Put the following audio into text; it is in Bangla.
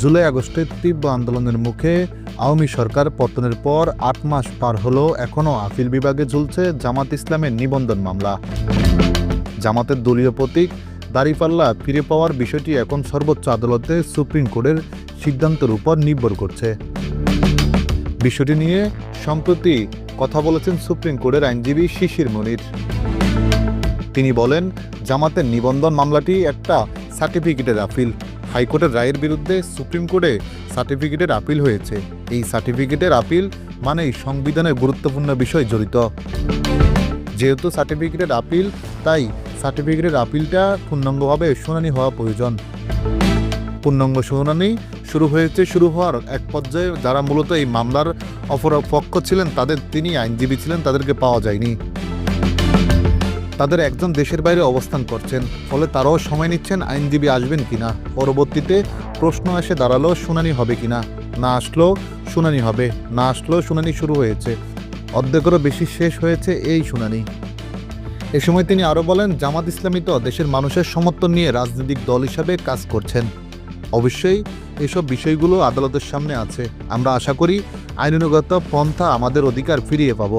জুলাই আগস্টের তীব্র আন্দোলনের মুখে আওয়ামী সরকার পতনের পর ৮ মাস পার হলেও এখনও আপিল বিভাগে ঝুলছে জামাত ইসলামের নিবন্ধন মামলা। জামাতের দলীয় প্রতীক দাঁড়িপাল্লা ফিরে পাওয়ার বিষয়টি এখন সর্বোচ্চ আদালতে সুপ্রিম কোর্টের সিদ্ধান্তের উপর নির্ভর করছে। বিষয়টি নিয়ে সম্প্রতি কথা বলেছেন সুপ্রিম কোর্টের আইনজীবী শিশির মনির। তিনি বলেন, জামাতের নিবন্ধন মামলাটি একটা সার্টিফিকেটের আপিল। হাইকোর্টের রায়ের বিরুদ্ধে সুপ্রিম কোর্টে সার্টিফিকেটের আপিল হয়েছে। এই সার্টিফিকেটের আপিল মানেই সংবিধানের গুরুত্বপূর্ণ বিষয় জড়িত। যেহেতু সার্টিফিকেটের আপিল, তাই সার্টিফিকেটের আপিলটা পূর্ণাঙ্গভাবে শুনানি হওয়া প্রয়োজন। পূর্ণাঙ্গ শুনানি শুরু হওয়ার এক পর্যায়ে যারা মূলত এই মামলার অপরপক্ষ ছিলেন, তিনি আইনজীবী ছিলেন, তাদেরকে পাওয়া যায়নি। তাদের একজন দেশের বাইরে অবস্থান করছেন, ফলে তারাও সময় নিচ্ছেন আইনজীবী আসবেন কিনা। পরবর্তীতে প্রশ্ন এসে দাঁড়ালো শুনানি হবে কিনা। না আসলেও শুনানি হবে, না আসলেও শুনানি শুরু হয়েছে। অর্ধেকেরও বেশি শেষ হয়েছে এই শুনানি। এ সময় তিনি আরও বলেন, জামাত ইসলামী তো দেশের মানুষের সমর্থন নিয়ে রাজনৈতিক দল হিসাবে কাজ করছেন। অবশ্যই এসব বিষয়গুলো আদালতের সামনে আছে। আমরা আশা করি আইনানুগত পন্থা আমাদের অধিকার ফিরিয়ে পাব।